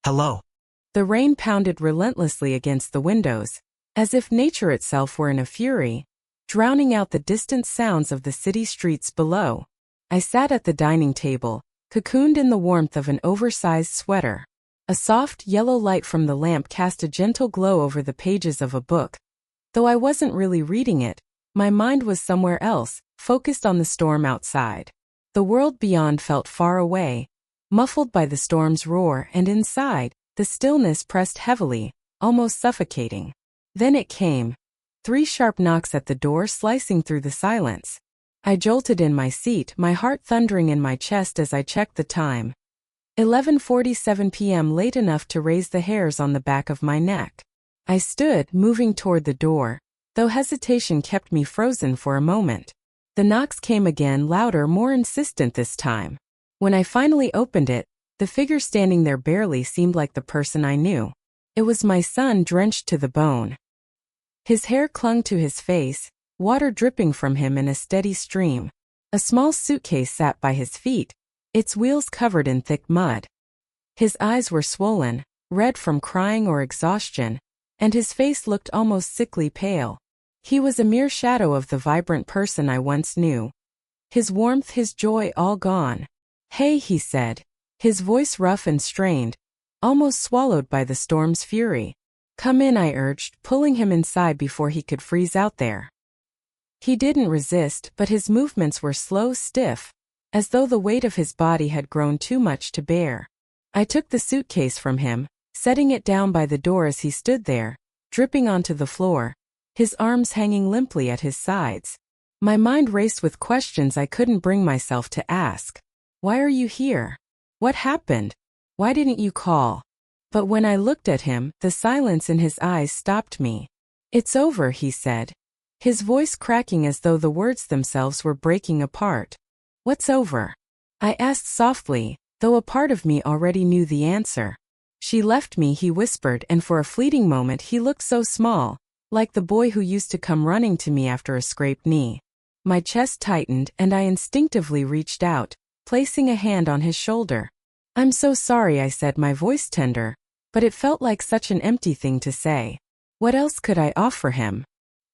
Hello. The rain pounded relentlessly against the windows, as if nature itself were in a fury, drowning out the distant sounds of the city streets below. I sat at the dining table, cocooned in the warmth of an oversized sweater. A soft, yellow light from the lamp cast a gentle glow over the pages of a book. Though I wasn't really reading it, my mind was somewhere else, focused on the storm outside. The world beyond felt far away, muffled by the storm's roar, and inside, the stillness pressed heavily, almost suffocating. Then it came. 3 sharp knocks at the door slicing through the silence. I jolted in my seat, my heart thundering in my chest as I checked the time. 11:47 p.m., late enough to raise the hairs on the back of my neck. I stood, moving toward the door, though hesitation kept me frozen for a moment. The knocks came again, louder, more insistent this time. When I finally opened it, the figure standing there barely seemed like the person I knew. It was my son, drenched to the bone. His hair clung to his face, water dripping from him in a steady stream. A small suitcase sat by his feet, its wheels covered in thick mud. His eyes were swollen, red from crying or exhaustion, and his face looked almost sickly pale. He was a mere shadow of the vibrant person I once knew. His warmth, his joy, all gone. "Hey," he said, his voice rough and strained, almost swallowed by the storm's fury. "Come in," I urged, pulling him inside before he could freeze out there. He didn't resist, but his movements were slow, stiff, as though the weight of his body had grown too much to bear. I took the suitcase from him, setting it down by the door as he stood there, dripping onto the floor, his arms hanging limply at his sides. My mind raced with questions I couldn't bring myself to ask. Why are you here? What happened? Why didn't you call? But when I looked at him, the silence in his eyes stopped me. "It's over," he said, his voice cracking as though the words themselves were breaking apart. "What's over?" I asked softly, though a part of me already knew the answer. "She left me," he whispered, and for a fleeting moment he looked so small, like the boy who used to come running to me after a scraped knee. My chest tightened and I instinctively reached out, placing a hand on his shoulder. "I'm so sorry," I said, my voice tender, but it felt like such an empty thing to say. What else could I offer him?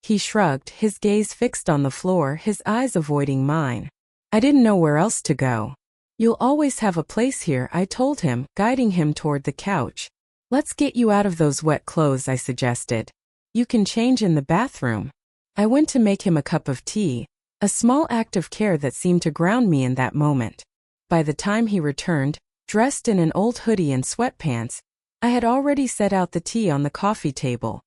He shrugged, his gaze fixed on the floor, his eyes avoiding mine. I didn't know where else to go. "You'll always have a place here," I told him, guiding him toward the couch. "Let's get you out of those wet clothes," I suggested. "You can change in the bathroom." I went to make him a cup of tea, a small act of care that seemed to ground me in that moment. By the time he returned, dressed in an old hoodie and sweatpants, I had already set out the tea on the coffee table.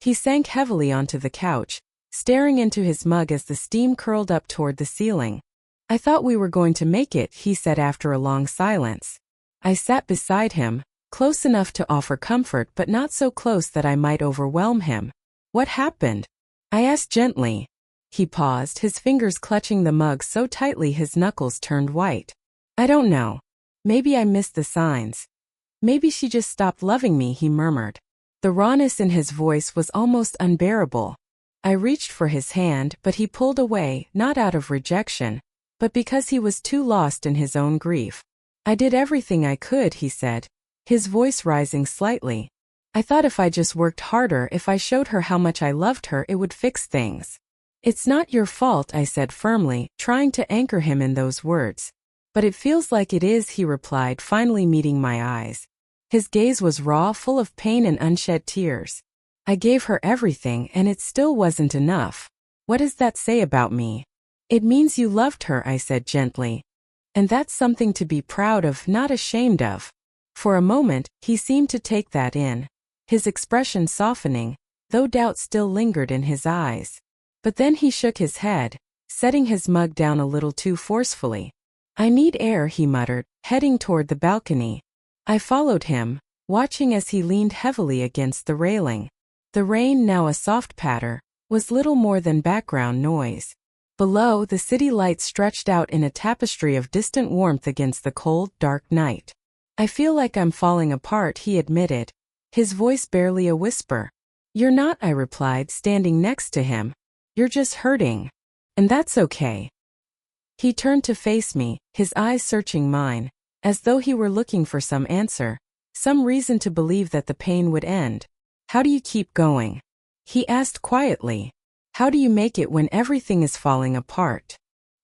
He sank heavily onto the couch, staring into his mug as the steam curled up toward the ceiling. "I thought we were going to make it," he said after a long silence. I sat beside him, close enough to offer comfort but not so close that I might overwhelm him. "What happened?" I asked gently. He paused, his fingers clutching the mug so tightly his knuckles turned white. "I don't know. Maybe I missed the signs. Maybe she just stopped loving me," he murmured. The rawness in his voice was almost unbearable. I reached for his hand, but he pulled away, not out of rejection, but because he was too lost in his own grief. "I did everything I could," he said, his voice rising slightly. "I thought if I just worked harder, if I showed her how much I loved her, it would fix things." "It's not your fault," I said firmly, trying to anchor him in those words. "But it feels like it is," he replied, finally meeting my eyes. His gaze was raw, full of pain and unshed tears. "I gave her everything, and it still wasn't enough. What does that say about me?" "It means you loved her," I said gently. "And that's something to be proud of, not ashamed of." For a moment, he seemed to take that in, his expression softening, though doubt still lingered in his eyes. But then he shook his head, setting his mug down a little too forcefully. "I need air," he muttered, heading toward the balcony. I followed him, watching as he leaned heavily against the railing. The rain, now a soft patter, was little more than background noise. Below, the city lights stretched out in a tapestry of distant warmth against the cold, dark night. "I feel like I'm falling apart," he admitted, his voice barely a whisper. "You're not," I replied, standing next to him. "You're just hurting. And that's okay." He turned to face me, his eyes searching mine, as though he were looking for some answer. some reason to believe that the pain would end. How do you keep going? He asked quietly. How do you make it when everything is falling apart?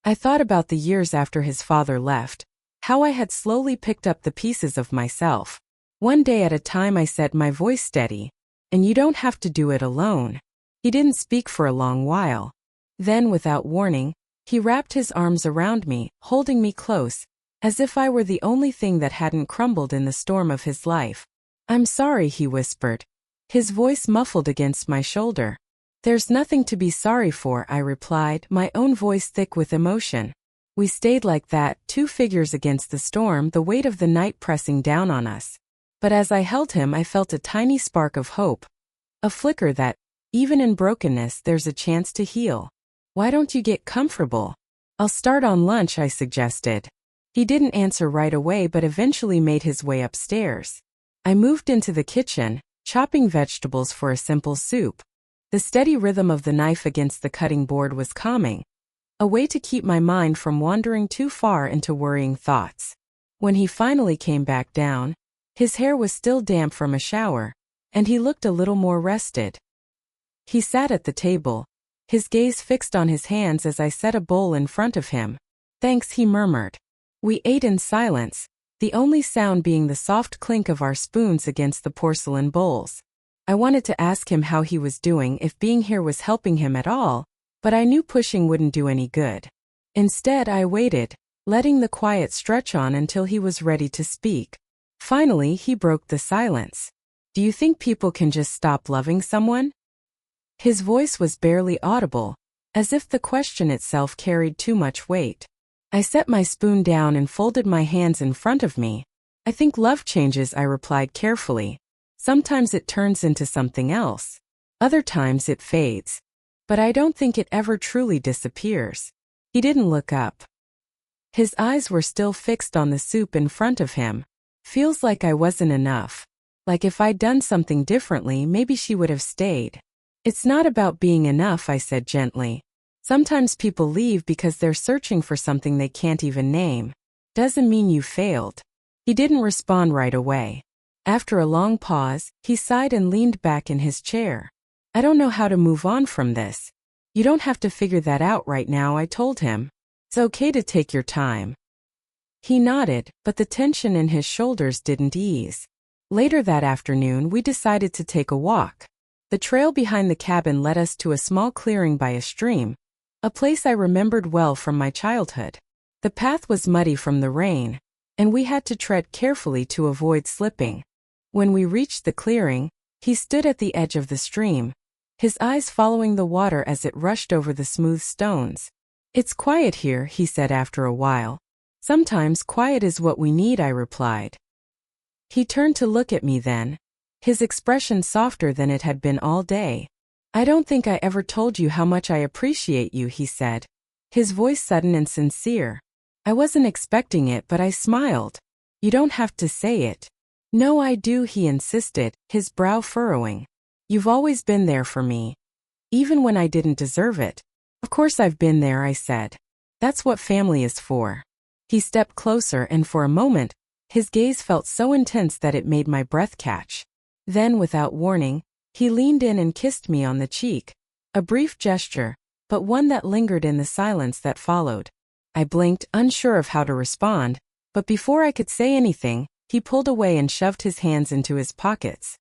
I thought about the years after his father left, how I had slowly picked up the pieces of myself. One day at a time, I said, my voice steady. And you don't have to do it alone. He didn't speak for a long while. Then, without warning, he wrapped his arms around me, holding me close, as if I were the only thing that hadn't crumbled in the storm of his life. I'm sorry, he whispered, his voice muffled against my shoulder. There's nothing to be sorry for, I replied, my own voice thick with emotion. We stayed like that, two figures against the storm, the weight of the night pressing down on us. But as I held him, I felt a tiny spark of hope. A flicker that, even in brokenness, there's a chance to heal. Why don't you get comfortable? I'll start on lunch, I suggested. He didn't answer right away but eventually made his way upstairs. I moved into the kitchen, chopping vegetables for a simple soup. The steady rhythm of the knife against the cutting board was calming, a way to keep my mind from wandering too far into worrying thoughts. When he finally came back down, his hair was still damp from a shower, and he looked a little more rested. He sat at the table, his gaze fixed on his hands as I set a bowl in front of him. Thanks, he murmured. We ate in silence, the only sound being the soft clink of our spoons against the porcelain bowls. I wanted to ask him how he was doing, if being here was helping him at all, but I knew pushing wouldn't do any good. Instead, I waited, letting the quiet stretch on until he was ready to speak. Finally, he broke the silence. Do you think people can just stop loving someone? His voice was barely audible, as if the question itself carried too much weight. I set my spoon down and folded my hands in front of me. I think love changes, I replied carefully. Sometimes it turns into something else. Other times it fades. But I don't think it ever truly disappears. He didn't look up. His eyes were still fixed on the soup in front of him. Feels like I wasn't enough. Like if I'd done something differently, maybe she would have stayed. It's not about being enough, I said gently. Sometimes people leave because they're searching for something they can't even name. Doesn't mean you failed. He didn't respond right away. After a long pause, he sighed and leaned back in his chair. I don't know how to move on from this. You don't have to figure that out right now, I told him. It's okay to take your time. He nodded, but the tension in his shoulders didn't ease. Later that afternoon, we decided to take a walk. The trail behind the cabin led us to a small clearing by a stream, a place I remembered well from my childhood. The path was muddy from the rain, and we had to tread carefully to avoid slipping. When we reached the clearing, he stood at the edge of the stream, his eyes following the water as it rushed over the smooth stones. It's quiet here, he said after a while. Sometimes quiet is what we need, I replied. He turned to look at me then, his expression softer than it had been all day. I don't think I ever told you how much I appreciate you, he said, his voice sudden and sincere. I wasn't expecting it, but I smiled. You don't have to say it. No, I do, he insisted, his brow furrowing. You've always been there for me. Even when I didn't deserve it. Of course I've been there, I said. That's what family is for. He stepped closer and for a moment, his gaze felt so intense that it made my breath catch. Then, without warning, he leaned in and kissed me on the cheek. A brief gesture, but one that lingered in the silence that followed. I blinked, unsure of how to respond, but before I could say anything, he pulled away and shoved his hands into his pockets.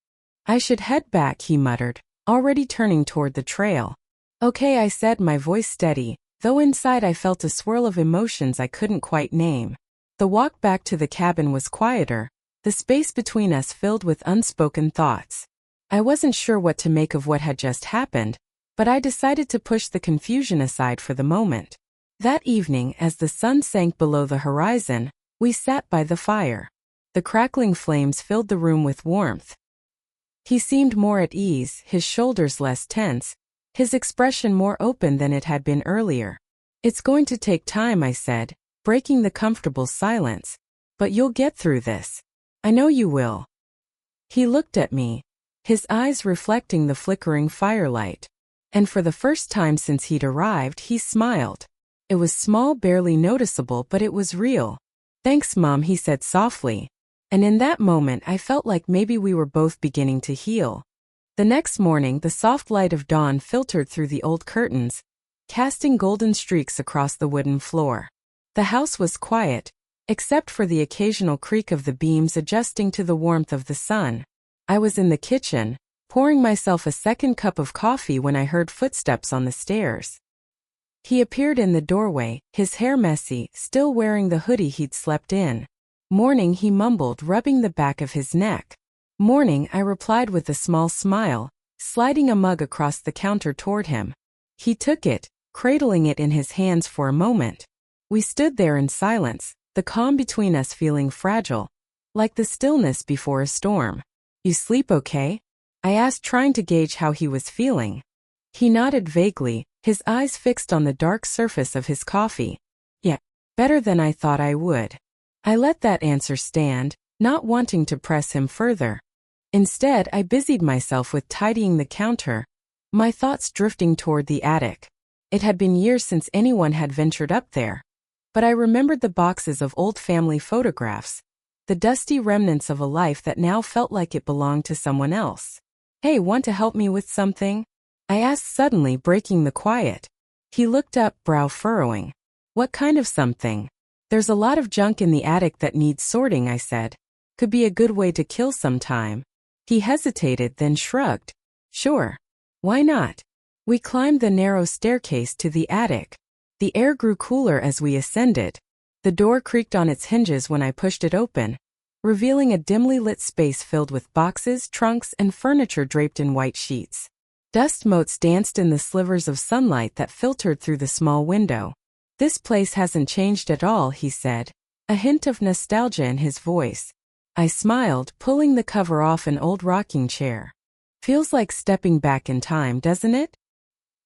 I should head back, he muttered, already turning toward the trail. Okay, I said, my voice steady, though inside I felt a swirl of emotions I couldn't quite name. The walk back to the cabin was quieter, the space between us filled with unspoken thoughts. I wasn't sure what to make of what had just happened, but I decided to push the confusion aside for the moment. That evening, as the sun sank below the horizon, we sat by the fire. The crackling flames filled the room with warmth. He seemed more at ease, his shoulders less tense, his expression more open than it had been earlier. It's going to take time, I said, breaking the comfortable silence. But you'll get through this. I know you will. He looked at me, his eyes reflecting the flickering firelight. And for the first time since he'd arrived, he smiled. It was small, barely noticeable, but it was real. Thanks, Mom, he said softly. And in that moment I felt like maybe we were both beginning to heal. The next morning the soft light of dawn filtered through the old curtains, casting golden streaks across the wooden floor. The house was quiet, except for the occasional creak of the beams adjusting to the warmth of the sun. I was in the kitchen, pouring myself a second cup of coffee when I heard footsteps on the stairs. He appeared in the doorway, his hair messy, still wearing the hoodie he'd slept in. "Morning," he mumbled, rubbing the back of his neck. "Morning," I replied with a small smile, sliding a mug across the counter toward him. He took it, cradling it in his hands for a moment. We stood there in silence, the calm between us feeling fragile, like the stillness before a storm. "You sleep okay?" I asked, trying to gauge how he was feeling. He nodded vaguely, his eyes fixed on the dark surface of his coffee. "Yeah, better than I thought I would." I let that answer stand, not wanting to press him further. Instead, I busied myself with tidying the counter, my thoughts drifting toward the attic. It had been years since anyone had ventured up there. But I remembered the boxes of old family photographs, the dusty remnants of a life that now felt like it belonged to someone else. "Hey, want to help me with something?" I asked, suddenly breaking the quiet. He looked up, brow furrowing. "What kind of something?" "There's a lot of junk in the attic that needs sorting," I said. "Could be a good way to kill some time." He hesitated, then shrugged. "Sure. Why not?" We climbed the narrow staircase to the attic. The air grew cooler as we ascended. The door creaked on its hinges when I pushed it open, revealing a dimly lit space filled with boxes, trunks, and furniture draped in white sheets. Dust motes danced in the slivers of sunlight that filtered through the small window. "This place hasn't changed at all," he said, a hint of nostalgia in his voice. I smiled, pulling the cover off an old rocking chair. "Feels like stepping back in time, doesn't it?"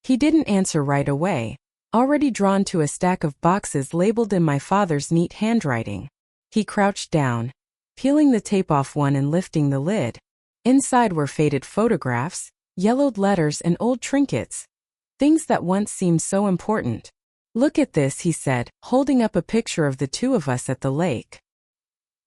He didn't answer right away, already drawn to a stack of boxes labeled in my father's neat handwriting. He crouched down, peeling the tape off one and lifting the lid. Inside were faded photographs, yellowed letters, and old trinkets, things that once seemed so important. "Look at this," he said, holding up a picture of the two of us at the lake.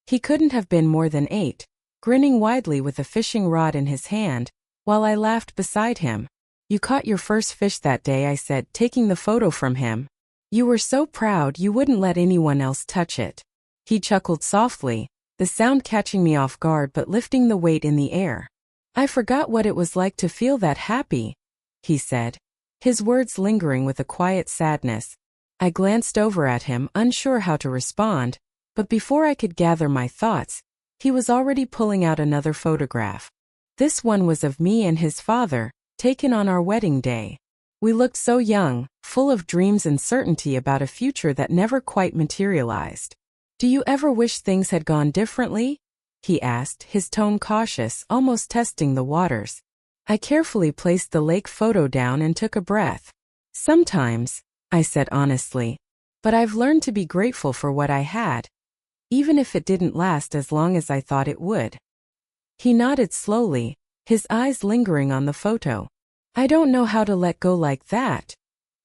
He couldn't have been more than 8, grinning widely with a fishing rod in his hand, while I laughed beside him. "You caught your first fish that day," I said, taking the photo from him. "You were so proud you wouldn't let anyone else touch it." He chuckled softly, the sound catching me off guard but lifting the weight in the air. "I forgot what it was like to feel that happy," he said, his words lingering with a quiet sadness. I glanced over at him, unsure how to respond, but before I could gather my thoughts, he was already pulling out another photograph. This one was of me and his father, taken on our wedding day. We looked so young, full of dreams and certainty about a future that never quite materialized. "Do you ever wish things had gone differently?" he asked, his tone cautious, almost testing the waters. I carefully placed the lake photo down and took a breath. "Sometimes," I said honestly, "but I've learned to be grateful for what I had, even if it didn't last as long as I thought it would." He nodded slowly, his eyes lingering on the photo. "I don't know how to let go like that,"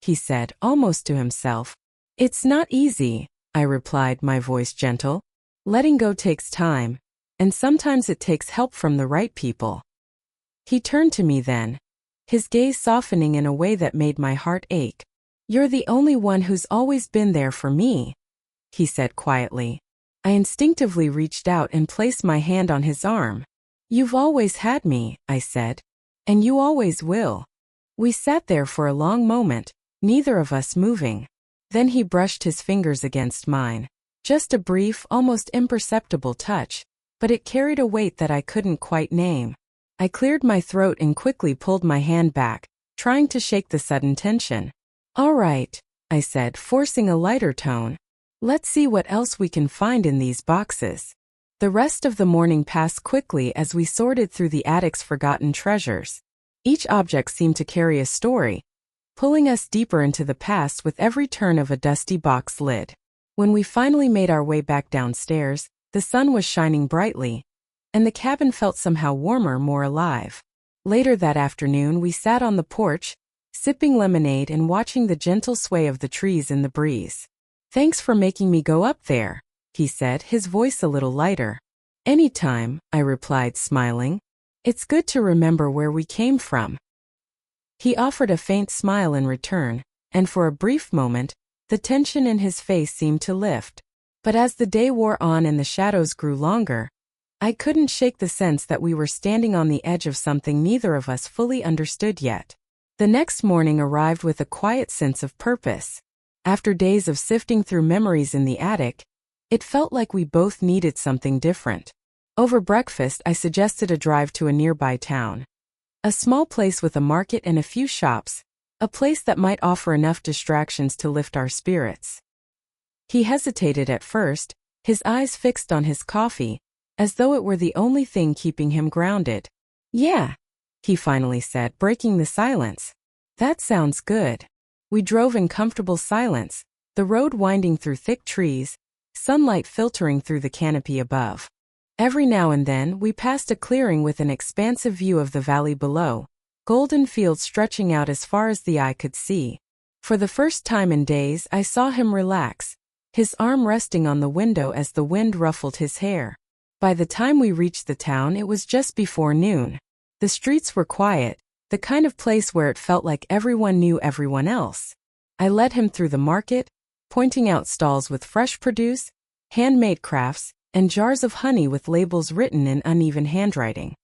he said, almost to himself. "It's not easy," I replied, my voice gentle. "Letting go takes time, and sometimes it takes help from the right people." He turned to me then, his gaze softening in a way that made my heart ache. "You're the only one who's always been there for me," he said quietly. I instinctively reached out and placed my hand on his arm. "You've always had me," I said, "and you always will." We sat there for a long moment, neither of us moving. Then he brushed his fingers against mine. Just a brief, almost imperceptible touch, but it carried a weight that I couldn't quite name. I cleared my throat and quickly pulled my hand back, trying to shake the sudden tension. "All right," I said, forcing a lighter tone. "Let's see what else we can find in these boxes." The rest of the morning passed quickly as we sorted through the attic's forgotten treasures. Each object seemed to carry a story, pulling us deeper into the past with every turn of a dusty box lid. When we finally made our way back downstairs, the sun was shining brightly, and the cabin felt somehow warmer, more alive. Later that afternoon, we sat on the porch, sipping lemonade and watching the gentle sway of the trees in the breeze. "Thanks for making me go up there," he said, his voice a little lighter. Anytime, I replied, smiling. It's good to remember where we came from. He offered a faint smile in return, and for a brief moment, the tension in his face seemed to lift. But as the day wore on and the shadows grew longer, I couldn't shake the sense that we were standing on the edge of something neither of us fully understood yet. The next morning arrived with a quiet sense of purpose. After days of sifting through memories in the attic, it felt like we both needed something different. Over breakfast, I suggested a drive to a nearby town. A small place with a market and a few shops, a place that might offer enough distractions to lift our spirits. He hesitated at first, his eyes fixed on his coffee, as though it were the only thing keeping him grounded. Yeah, he finally said, breaking the silence. That sounds good. We drove in comfortable silence, the road winding through thick trees, sunlight filtering through the canopy above. Every now and then, we passed a clearing with an expansive view of the valley below, golden fields stretching out as far as the eye could see. For the first time in days, I saw him relax, his arm resting on the window as the wind ruffled his hair. By the time we reached the town, it was just before noon. The streets were quiet, the kind of place where it felt like everyone knew everyone else. I led him through the market, pointing out stalls with fresh produce, handmade crafts, and jars of honey with labels written in uneven handwriting.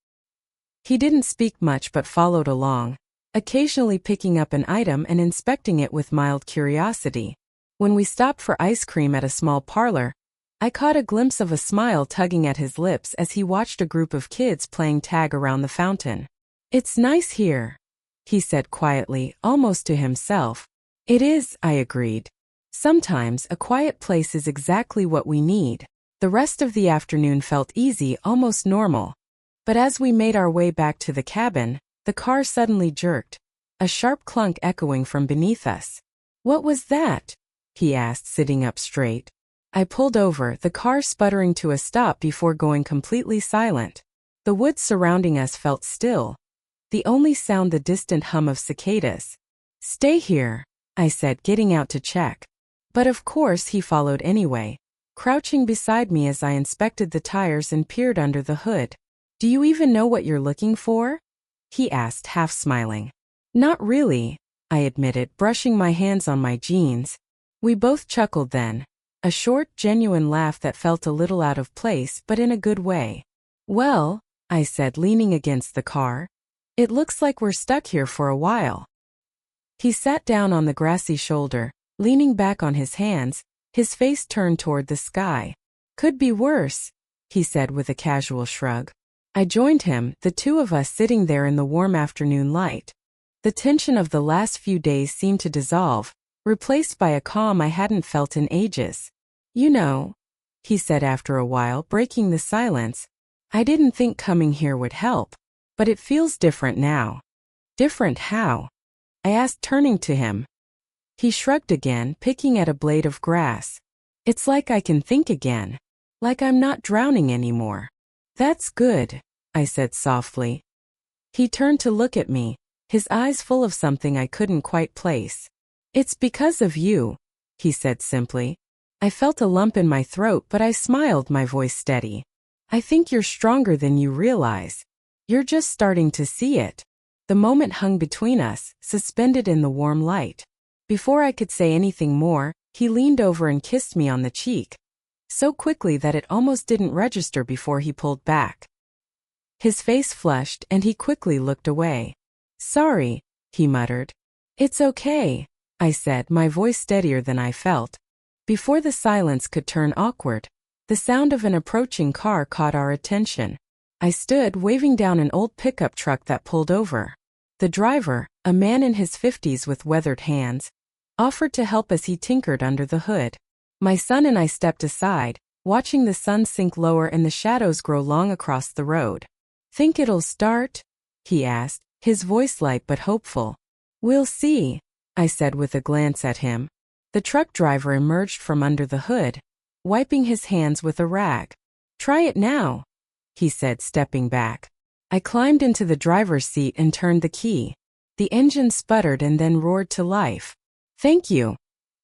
He didn't speak much but followed along, occasionally picking up an item and inspecting it with mild curiosity. When we stopped for ice cream at a small parlor, I caught a glimpse of a smile tugging at his lips as he watched a group of kids playing tag around the fountain. It's nice here, he said quietly, almost to himself. It is, I agreed. Sometimes a quiet place is exactly what we need. The rest of the afternoon felt easy, almost normal. But as we made our way back to the cabin, the car suddenly jerked, a sharp clunk echoing from beneath us. What was that? He asked, sitting up straight. I pulled over, the car sputtering to a stop before going completely silent. The woods surrounding us felt still, the only sound the distant hum of cicadas. Stay here, I said, getting out to check. But of course he followed anyway, crouching beside me as I inspected the tires and peered under the hood. Do you even know what you're looking for? He asked, half smiling. Not really, I admitted, brushing my hands on my jeans. We both chuckled then. A short, genuine laugh that felt a little out of place, but in a good way. Well, I said, leaning against the car, it looks like we're stuck here for a while. He sat down on the grassy shoulder, leaning back on his hands, his face turned toward the sky. Could be worse, he said with a casual shrug. I joined him, the two of us sitting there in the warm afternoon light. The tension of the last few days seemed to dissolve, replaced by a calm I hadn't felt in ages. You know, he said after a while, breaking the silence, I didn't think coming here would help, but it feels different now. Different how? I asked, turning to him. He shrugged again, picking at a blade of grass. It's like I can think again. Like I'm not drowning anymore. That's good, I said softly. He turned to look at me, his eyes full of something I couldn't quite place. It's because of you, he said simply. I felt a lump in my throat, but I smiled, my voice steady. I think you're stronger than you realize. You're just starting to see it. The moment hung between us, suspended in the warm light. Before I could say anything more, he leaned over and kissed me on the cheek, so quickly that it almost didn't register before he pulled back. His face flushed and he quickly looked away. Sorry, he muttered. It's okay, I said, my voice steadier than I felt. Before the silence could turn awkward, the sound of an approaching car caught our attention. I stood, waving down an old pickup truck that pulled over. The driver, a man in his 50s with weathered hands, offered to help as he tinkered under the hood. My son and I stepped aside, watching the sun sink lower and the shadows grow long across the road. Think it'll start? He asked, his voice light but hopeful. We'll see, I said with a glance at him. The truck driver emerged from under the hood, wiping his hands with a rag. Try it now, he said, stepping back. I climbed into the driver's seat and turned the key. The engine sputtered and then roared to life. Thank you,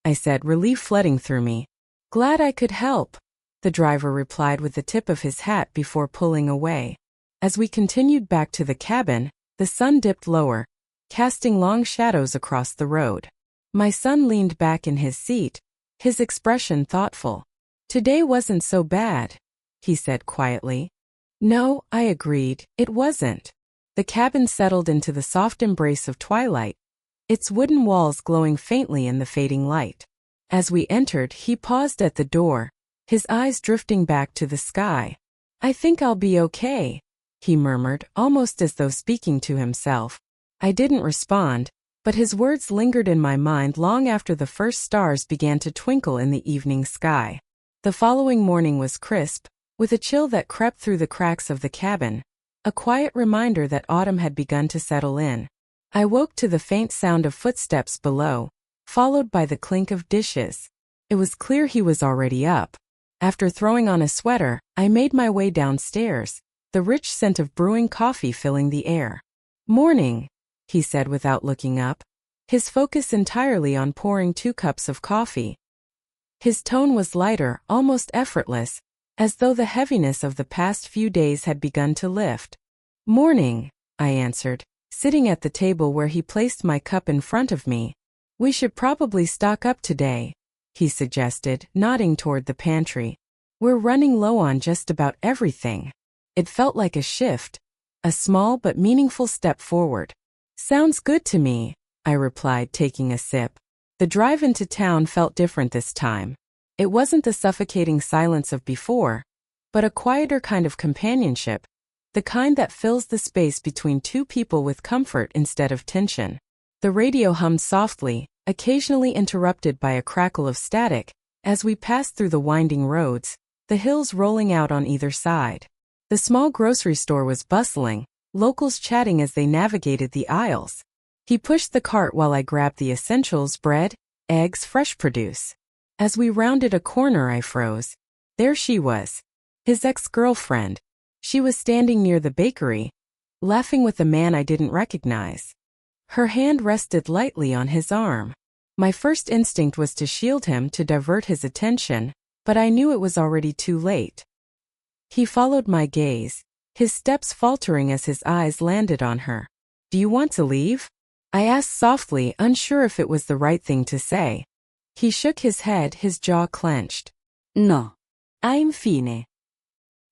I said, relief flooding through me. Glad I could help. the driver replied with the tip of his hat before pulling away. As we continued back to the cabin, the sun dipped lower, casting long shadows across the road. My son leaned back in his seat, his expression thoughtful. "Today wasn't so bad," he said quietly. "No," I agreed, "it wasn't." The cabin settled into the soft embrace of twilight, its wooden walls glowing faintly in the fading light. As we entered, he paused at the door, his eyes drifting back to the sky. "I think I'll be okay," he murmured, almost as though speaking to himself. I didn't respond, but his words lingered in my mind long after the first stars began to twinkle in the evening sky. The following morning was crisp, with a chill that crept through the cracks of the cabin, a quiet reminder that autumn had begun to settle in. I woke to the faint sound of footsteps below, followed by the clink of dishes. It was clear he was already up. After throwing on a sweater, I made my way downstairs, the rich scent of brewing coffee filling the air. "Morning," he said without looking up, his focus entirely on pouring 2 cups of coffee. His tone was lighter, almost effortless, as though the heaviness of the past few days had begun to lift. "Morning," I answered, sitting at the table where he placed my cup in front of me. "We should probably stock up today," he suggested, nodding toward the pantry. "We're running low on just about everything." It felt like a shift, a small but meaningful step forward. "Sounds good to me," I replied, taking a sip. The drive into town felt different this time. It wasn't the suffocating silence of before, but a quieter kind of companionship, the kind that fills the space between two people with comfort instead of tension. The radio hummed softly, occasionally interrupted by a crackle of static, as we passed through the winding roads, the hills rolling out on either side. The small grocery store was bustling, locals chatting as they navigated the aisles. He pushed the cart while I grabbed the essentials: bread, eggs, fresh produce. As we rounded a corner, I froze. There she was, his ex-girlfriend. She was standing near the bakery, laughing with a man I didn't recognize. Her hand rested lightly on his arm. My first instinct was to shield him, to divert his attention, but I knew it was already too late. He followed my gaze, his steps faltering as his eyes landed on her. "Do you want to leave?" I asked softly, unsure if it was the right thing to say. He shook his head, his jaw clenched. "No. I'm fine."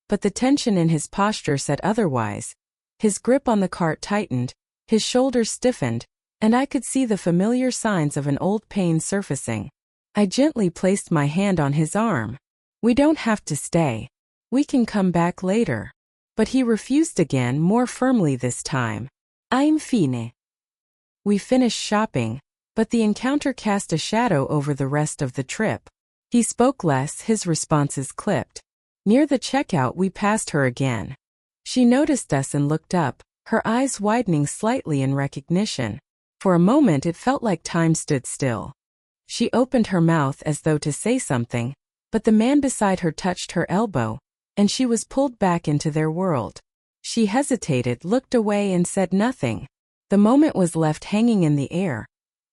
But the tension in his posture said otherwise. His grip on the cart tightened, his shoulders stiffened, and I could see the familiar signs of an old pain surfacing. I gently placed my hand on his arm. "We don't have to stay. We can come back later." But he refused again, more firmly this time. "I'm fine." We finished shopping, but the encounter cast a shadow over the rest of the trip. He spoke less, his responses clipped. Near the checkout, we passed her again. She noticed us and looked up, her eyes widening slightly in recognition. For a moment it felt like time stood still. She opened her mouth as though to say something, but the man beside her touched her elbow, and she was pulled back into their world. She hesitated, looked away, and said nothing. The moment was left hanging in the air,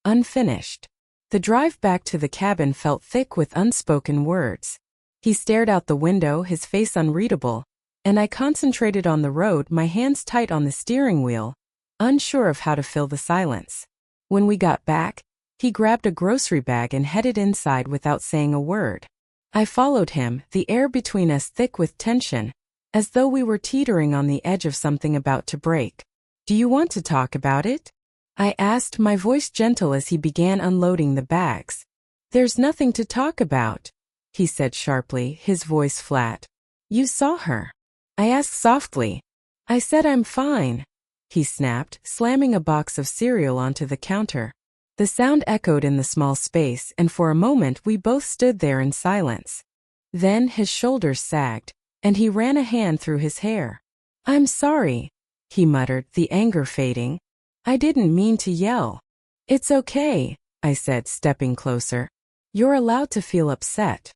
unfinished. The drive back to the cabin felt thick with unspoken words. He stared out the window, his face unreadable, and I concentrated on the road, my hands tight on the steering wheel, unsure of how to fill the silence. When we got back, he grabbed a grocery bag and headed inside without saying a word. I followed him, the air between us thick with tension, as though we were teetering on the edge of something about to break. "Do you want to talk about it?" I asked, my voice gentle as he began unloading the bags. "There's nothing to talk about," he said sharply, his voice flat. "You saw her?" I asked softly. "I said I'm fine," he snapped, slamming a box of cereal onto the counter. The sound echoed in the small space, and for a moment we both stood there in silence. Then his shoulders sagged, and he ran a hand through his hair. "I'm sorry," he muttered, the anger fading. "I didn't mean to yell." "It's okay," I said, stepping closer. "You're allowed to feel upset."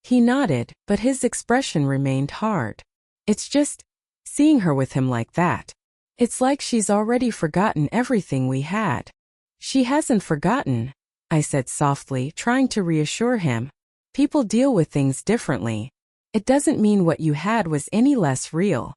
He nodded, but his expression remained hard. "It's just seeing her with him like that. It's like she's already forgotten everything we had." "She hasn't forgotten," I said softly, trying to reassure him. "People deal with things differently. It doesn't mean what you had was any less real.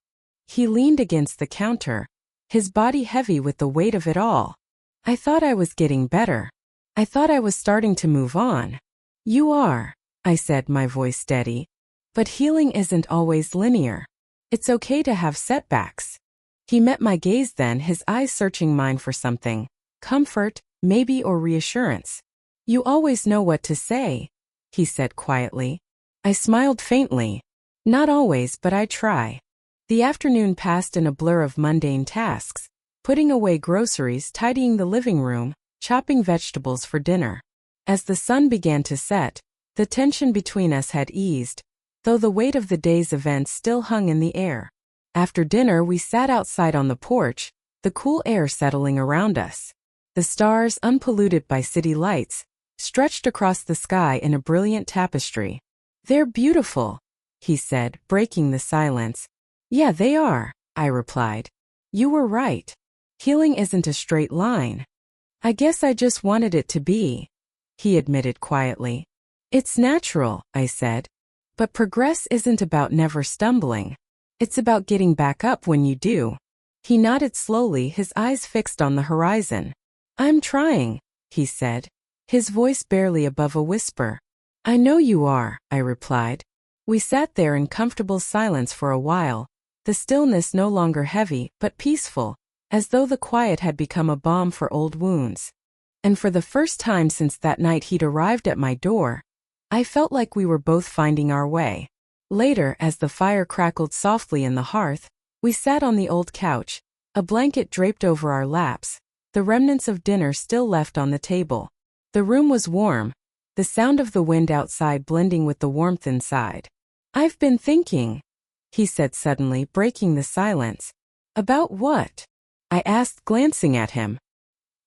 He leaned against the counter, his body heavy with the weight of it all. I thought I was getting better. I thought I was starting to move on. You are, I said, my voice steady. But healing isn't always linear. It's okay to have setbacks. He met my gaze then, his eyes searching mine for something. Comfort, maybe, or reassurance. You always know what to say, he said quietly. I smiled faintly. Not always, but I try. The afternoon passed in a blur of mundane tasks, putting away groceries, tidying the living room, chopping vegetables for dinner. As the sun began to set, the tension between us had eased, though the weight of the day's events still hung in the air. After dinner, we sat outside on the porch, the cool air settling around us. The stars, unpolluted by city lights, stretched across the sky in a brilliant tapestry. They're beautiful, he said, breaking the silence. Yeah, they are, I replied. You were right. Healing isn't a straight line. I guess I just wanted it to be, he admitted quietly. It's natural, I said. But progress isn't about never stumbling. It's about getting back up when you do. He nodded slowly, his eyes fixed on the horizon. I'm trying, he said, his voice barely above a whisper. I know you are, I replied. We sat there in comfortable silence for a while, the stillness no longer heavy but peaceful, as though the quiet had become a balm for old wounds. And for the first time since that night he'd arrived at my door, I felt like we were both finding our way. Later, as the fire crackled softly in the hearth, we sat on the old couch, a blanket draped over our laps, the remnants of dinner still left on the table. The room was warm, the sound of the wind outside blending with the warmth inside. I've been thinking, he said suddenly, breaking the silence. About what? I asked, glancing at him.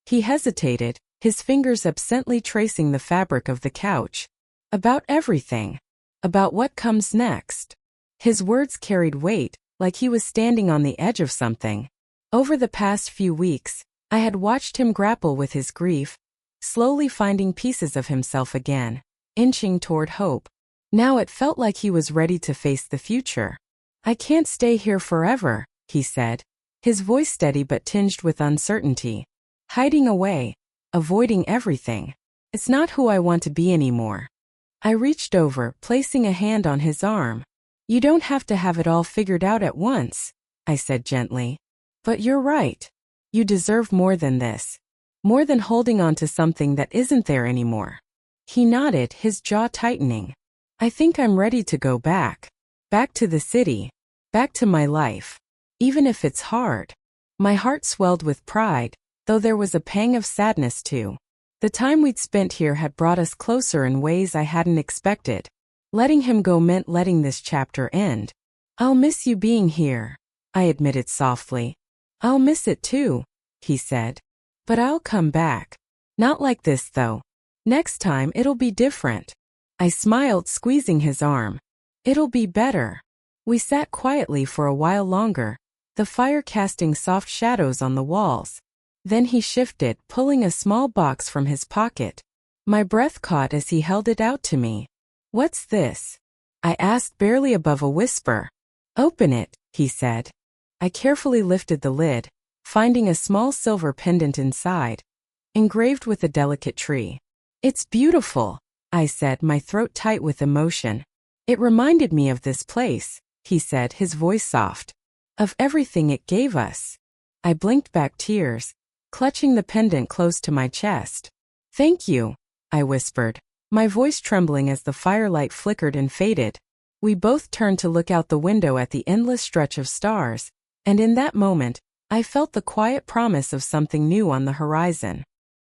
He hesitated, his fingers absently tracing the fabric of the couch. About everything. About what comes next. His words carried weight, like he was standing on the edge of something. Over the past few weeks, I had watched him grapple with his grief, slowly finding pieces of himself again, inching toward hope. Now it felt like he was ready to face the future. I can't stay here forever, he said, his voice steady but tinged with uncertainty. Hiding away, avoiding everything. It's not who I want to be anymore. I reached over, placing a hand on his arm. You don't have to have it all figured out at once, I said gently. But you're right. You deserve more than this. More than holding on to something that isn't there anymore. He nodded, his jaw tightening. I think I'm ready to go back. Back to the city. Back to my life. Even if it's hard. My heart swelled with pride, though there was a pang of sadness too. The time we'd spent here had brought us closer in ways I hadn't expected. Letting him go meant letting this chapter end. I'll miss you being here, I admitted softly. I'll miss it too, he said. But I'll come back. Not like this though. Next time it'll be different. I smiled, squeezing his arm. It'll be better. We sat quietly for a while longer, the fire casting soft shadows on the walls. Then he shifted, pulling a small box from his pocket. My breath caught as he held it out to me. What's this? I asked, barely above a whisper. Open it, he said. I carefully lifted the lid, finding a small silver pendant inside, engraved with a delicate tree. It's beautiful, I said, my throat tight with emotion. It reminded me of this place, he said, his voice soft. Of everything it gave us. I blinked back tears, clutching the pendant close to my chest. Thank you, I whispered, my voice trembling as the firelight flickered and faded. We both turned to look out the window at the endless stretch of stars, and in that moment, I felt the quiet promise of something new on the horizon.